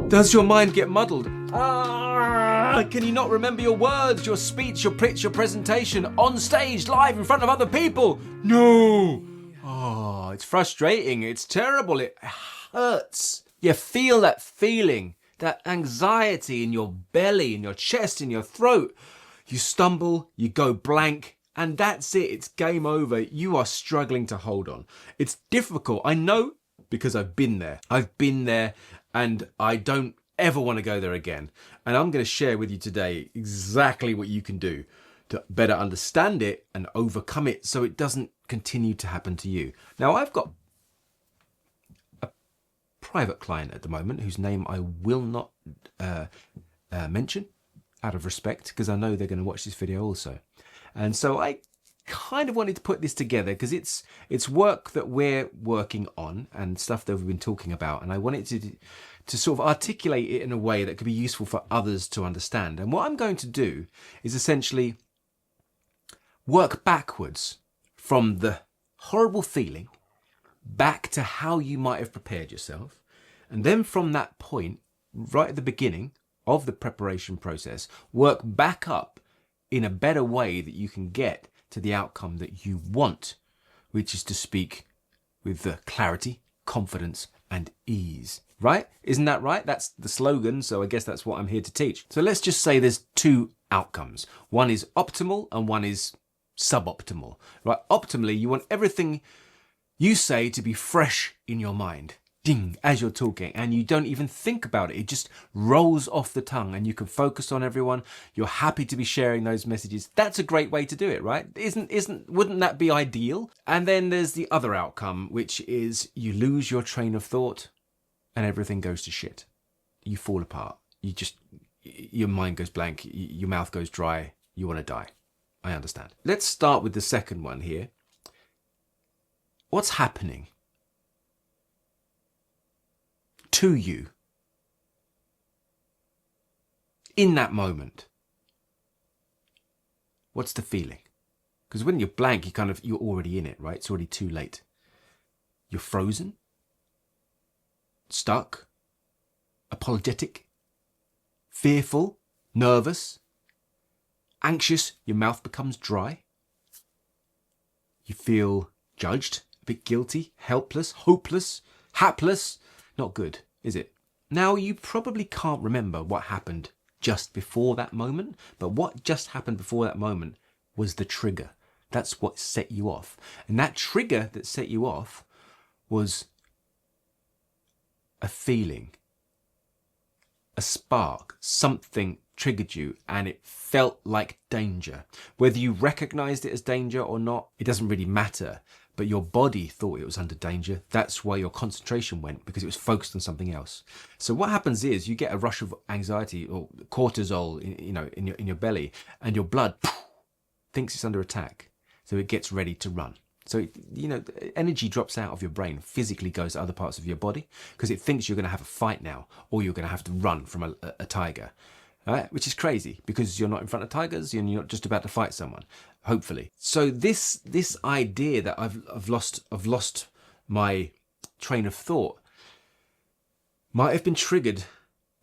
Does your mind get muddled? Can you not remember your words, your speech, your pitch, your presentation on stage, live in front of other people? No. Oh, it's frustrating. It's terrible. It hurts. You feel that feeling, that anxiety in your belly, in your chest, in your throat. You stumble, you go blank, and that's it. It's game over. You are struggling to hold on. It's difficult. I know, because I've been there. I've been there, and I don't ever want to go there again. And I'm going to share with you today exactly what you can do to better understand it and overcome it so it doesn't continue to happen to you. Now, I've got a private client at the moment whose name I will not mention out of respect, because I know they're going to watch this video also. And so I kind of wanted to put this together because it's work that we're working on and stuff that we've been talking about, and I wanted to sort of articulate it in a way that could be useful for others to understand. And what I'm going to do is essentially work backwards from the horrible feeling back to how you might have prepared yourself, and then from that point, right at the beginning of the preparation process, work back up in a better way that you can get to the outcome that you want, which is to speak with the clarity, confidence, and ease. Right? Isn't that right? That's the slogan, so I guess that's what I'm here to teach. So let's just say there's two outcomes. One is optimal and one is suboptimal. Right? Optimally, you want everything you say to be fresh in your mind. Ding, as you're talking, and you don't even think about it. It just rolls off the tongue and you can focus on everyone. You're happy to be sharing those messages. That's a great way to do it, right? Wouldn't that be ideal? And then there's the other outcome, which is you lose your train of thought and everything goes to shit. You fall apart. Your mind goes blank. Your mouth goes dry. You want to die. I understand. Let's start with the second one here. What's happening to you in that moment? What's the feeling? Because when you're blank, you're already in it, right? It's already too late. You're frozen, stuck, apologetic, fearful, nervous, anxious. Your mouth becomes dry. You feel judged, a bit guilty, helpless, hopeless, hapless. Not good, is it? Now, you probably can't remember what happened just before that moment, but what just happened before that moment was the trigger. That's what set you off. And that trigger that set you off was a feeling, a spark, something triggered you and it felt like danger. Whether you recognized it as danger or not, it doesn't really matter. But your body thought it was under danger. That's why your concentration went, because it was focused on something else. So what happens is you get a rush of anxiety or cortisol, in your belly, and your blood thinks it's under attack. So it gets ready to run. So, energy drops out of your brain, physically goes to other parts of your body because it thinks you're going to have a fight now, or you're going to have to run from a tiger. Right? Which is crazy because you're not in front of tigers and you're not just about to fight someone, hopefully. So this idea that I've lost my train of thought might have been triggered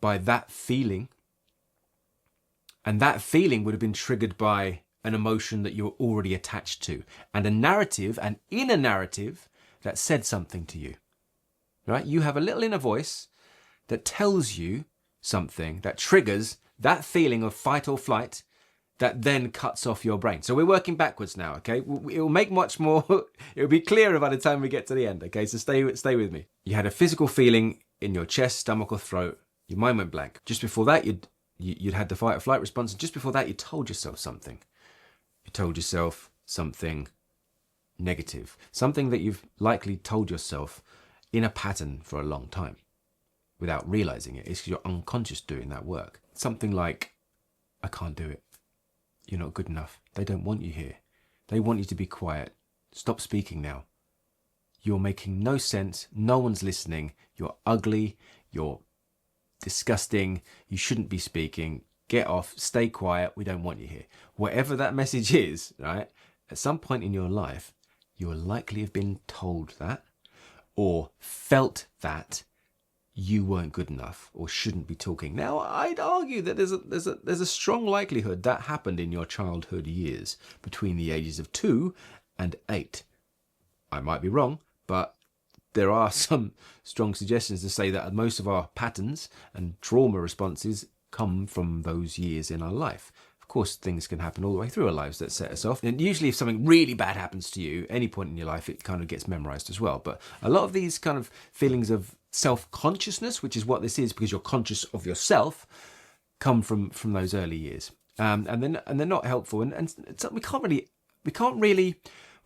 by that feeling, and that feeling would have been triggered by an emotion that you're already attached to, and a narrative, an inner narrative that said something to you. Right? You have a little inner voice that tells you something that triggers that feeling of fight or flight that then cuts off your brain. So we're working backwards now, okay? It will make much more, it will be clearer by the time we get to the end, okay? So stay with me. You had a physical feeling in your chest, stomach or throat. Your mind went blank. Just before that, you'd had the fight or flight response. And just before that, you told yourself something. You told yourself something negative. Something that you've likely told yourself in a pattern for a long time without realizing it. It's your unconscious doing that work. Something like, I can't do it. You're not good enough. They don't want you here. They want you to be quiet. Stop speaking now. You're making no sense. No one's listening. You're ugly. You're disgusting. You shouldn't be speaking. Get off. Stay quiet. We don't want you here. Whatever that message is, right? At some point in your life, you will likely have been told that or felt that you weren't good enough or shouldn't be talking. Now, I'd argue that there's a strong likelihood that happened in your childhood years between the ages of 2 and 8. I might be wrong, but there are some strong suggestions to say that most of our patterns and trauma responses come from those years in our life. Of course, things can happen all the way through our lives that set us off. And usually if something really bad happens to you, any point in your life, it kind of gets memorized as well. But a lot of these kind of feelings of self-consciousness, which is what this is because you're conscious of yourself, come from those early years. And they're not helpful. And so we can't really,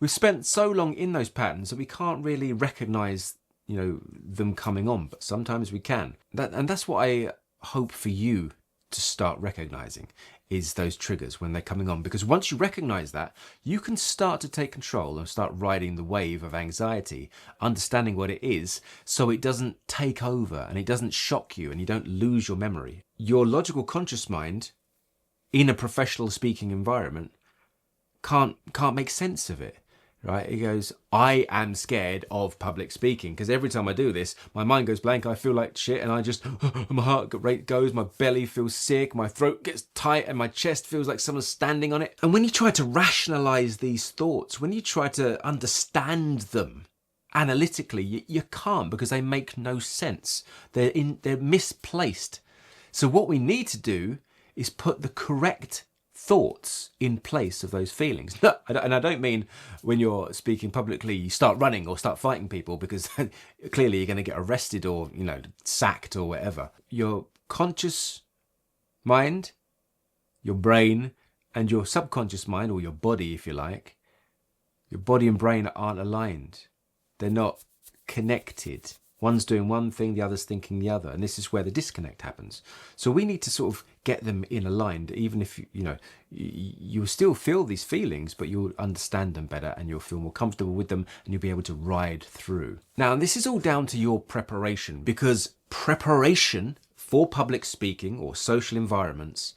we've spent so long in those patterns that we can't really recognize, them coming on, but sometimes we can. And that's what I hope for you to start recognizing, is those triggers when they're coming on. Because once you recognize that, you can start to take control and start riding the wave of anxiety, understanding what it is, so it doesn't take over and it doesn't shock you and you don't lose your memory. Your logical conscious mind in a professional speaking environment can't make sense of it. Right? He goes, I am scared of public speaking because every time I do this, my mind goes blank. I feel like shit, and I just, my heart rate goes, my belly feels sick, my throat gets tight, and my chest feels like someone's standing on it. And when you try to rationalize these thoughts, when you try to understand them analytically, you can't, because they make no sense. They're misplaced. So what we need to do is put the correct thoughts in place of those feelings. And I don't mean when you're speaking publicly, you start running or start fighting people, because clearly you're going to get arrested or, sacked or whatever. Your conscious mind, your brain, and your subconscious mind, or your body, if you like, your body and brain aren't aligned. They're not connected. One's doing one thing, the other's thinking the other. And this is where the disconnect happens. So we need to sort of get them in aligned, even if, you'll still feel these feelings, but you'll understand them better and you'll feel more comfortable with them and you'll be able to ride through. Now, this is all down to your preparation, because preparation for public speaking or social environments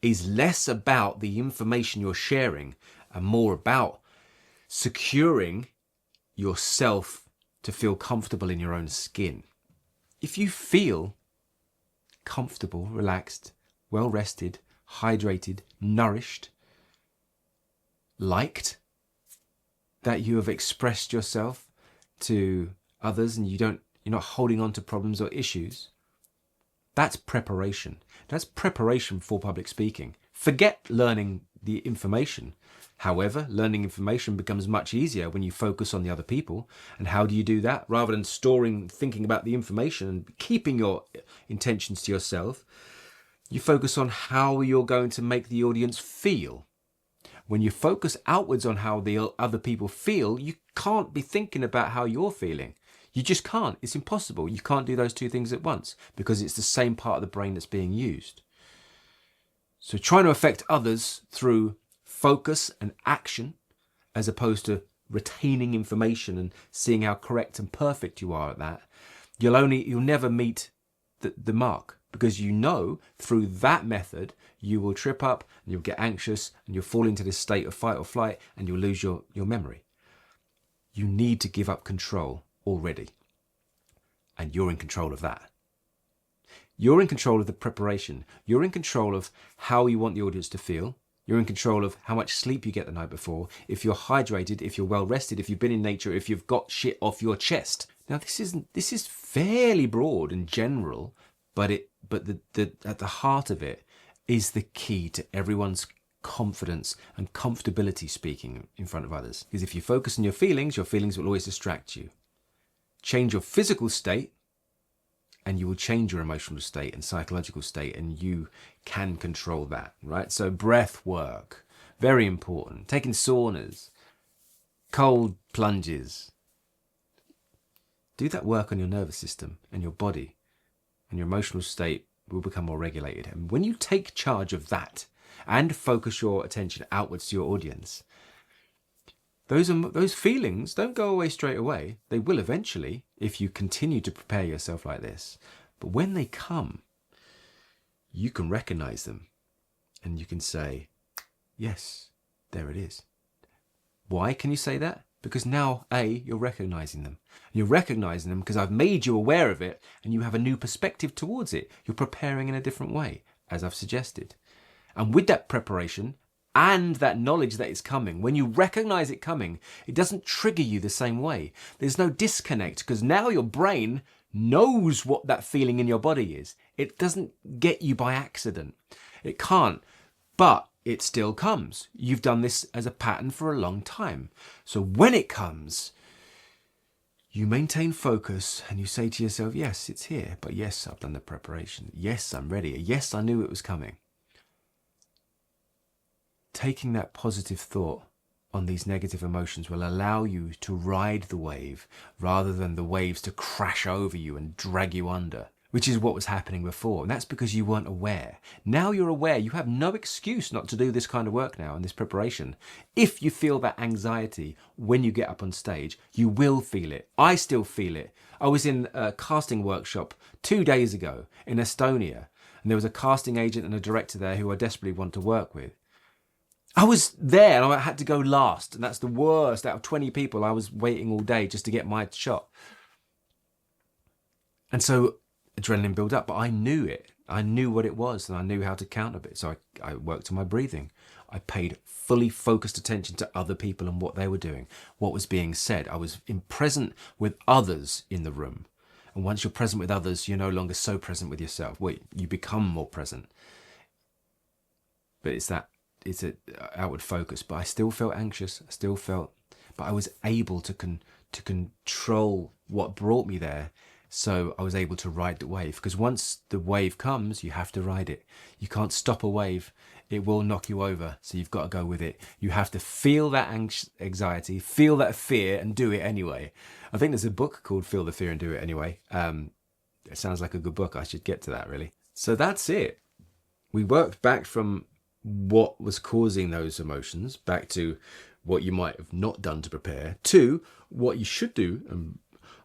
is less about the information you're sharing and more about securing yourself to feel comfortable in your own skin. If you feel comfortable, relaxed, well rested, hydrated, nourished, liked, that you have expressed yourself to others and you're not holding on to problems or issues, that's preparation. That's preparation for public speaking. Forget learning the information. However, learning information becomes much easier when you focus on the other people. And how do you do that? Rather than thinking about the information and keeping your intentions to yourself, you focus on how you're going to make the audience feel. When you focus outwards on how the other people feel, you can't be thinking about how you're feeling. You just can't. It's impossible. You can't do those two things at once, because it's the same part of the brain that's being used. So trying to affect others through focus and action, as opposed to retaining information and seeing how correct and perfect you are at that, you'll never meet the mark, because through that method you will trip up and you'll get anxious and you'll fall into this state of fight or flight and you'll lose your memory. You need to give up control already, and you're in control of that. You're in control of the preparation. You're in control of how you want the audience to feel. You're in control of how much sleep you get the night before, if you're hydrated, if you're well rested, if you've been in nature, if you've got shit off your chest. Now, this is fairly broad and general, but at the heart of it is the key to everyone's confidence and comfortability speaking in front of others. Because if you focus on your feelings will always distract you. Change your physical state, and you will change your emotional state and psychological state, and you can control that, right? So breath work, very important. Taking saunas, cold plunges. Do that work on your nervous system and your body, and your emotional state will become more regulated. And when you take charge of that and focus your attention outwards to your audience, those feelings don't go away straight away. They will eventually, if you continue to prepare yourself like this. But when they come, you can recognize them and you can say, yes, there it is. Why can you say that? Because now, you're recognizing them. You're recognizing them because I've made you aware of it and you have a new perspective towards it. You're preparing in a different way, as I've suggested. And with that preparation and that knowledge that it's coming, when you recognize it coming, it doesn't trigger you the same way. There's no disconnect because now your brain knows what that feeling in your body is. It doesn't get you by accident. It can't, but it still comes. You've done this as a pattern for a long time. So when it comes, you maintain focus and you say to yourself, yes, it's here, but yes, I've done the preparation. Yes, I'm ready. Yes, I knew it was coming. Taking that positive thought on these negative emotions will allow you to ride the wave rather than the waves to crash over you and drag you under, which is what was happening before. And that's because you weren't aware. Now you're aware. You have no excuse not to do this kind of work now and this preparation. If you feel that anxiety when you get up on stage, you will feel it. I still feel it. I was in a casting workshop 2 days ago in Estonia, and there was a casting agent and a director there who I desperately want to work with. I was there and I had to go last, and that's the worst. Out of 20 people, I was waiting all day just to get my shot. And so adrenaline built up, but I knew it. I knew what it was and I knew how to counter it. So I worked on my breathing. I paid fully focused attention to other people and what they were doing, what was being said. I was present with others in the room. And once you're present with others, you're no longer so present with yourself. Well, you become more present. But it's an outward focus. But I still felt anxious. But I was able to control what brought me there. So I was able to ride the wave, because once the wave comes, you have to ride it. You can't stop a wave. It will knock you over. So you've got to go with it. You have to feel that anxiety, feel that fear, and do it anyway. I think there's a book called Feel the Fear and Do It Anyway. It sounds like a good book. I should get to that, really. So that's it. We worked back from what was causing those emotions, back to what you might have not done to prepare, to what you should do, and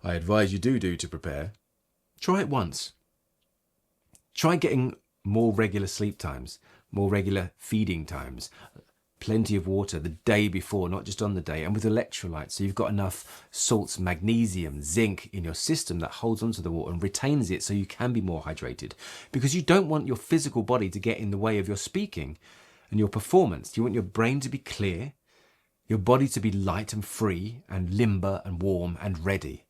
I advise you do to prepare. Try it once. Try getting more regular sleep times, more regular feeding times, plenty of water the day before, not just on the day, and with electrolytes. So you've got enough salts, magnesium, zinc in your system that holds onto the water and retains it so you can be more hydrated. Because you don't want your physical body to get in the way of your speaking and your performance. You want your brain to be clear, your body to be light and free and limber and warm and ready.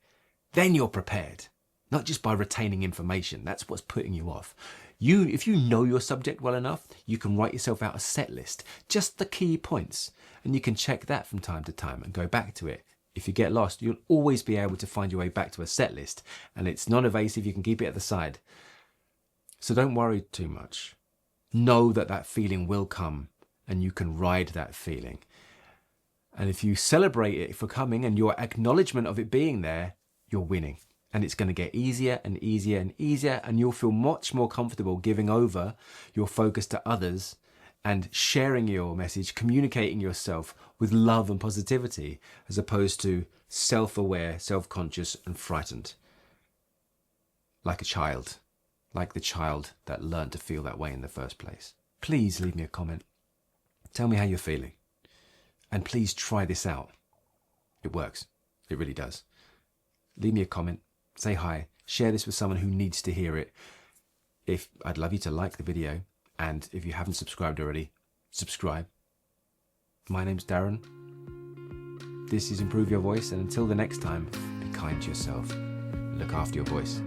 Then you're prepared, not just by retaining information. That's what's putting you off. If you know your subject well enough, you can write yourself out a set list, just the key points, and you can check that from time to time and go back to it. If you get lost, you'll always be able to find your way back to a set list, and it's non-evasive. You can keep it at the side. So don't worry too much. Know that that feeling will come, and you can ride that feeling. And if you celebrate it for coming and your acknowledgement of it being there, you're winning. And it's going to get easier and easier and easier, and you'll feel much more comfortable giving over your focus to others and sharing your message, communicating yourself with love and positivity, as opposed to self-aware, self-conscious and frightened. Like a child, like the child that learned to feel that way in the first place. Please leave me a comment. Tell me how you're feeling. And please try this out. It works. It really does. Leave me a comment, say hi, share this with someone who needs to hear it. I'd love you to like the video, and if you haven't subscribed already, subscribe. My name's Darren. This is Improve Your Voice, and until the next time, be kind to yourself. Look after your voice.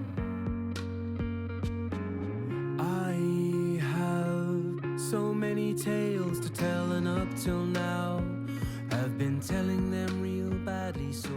I have so many tales to tell, and up till now, I've been telling them real badly, so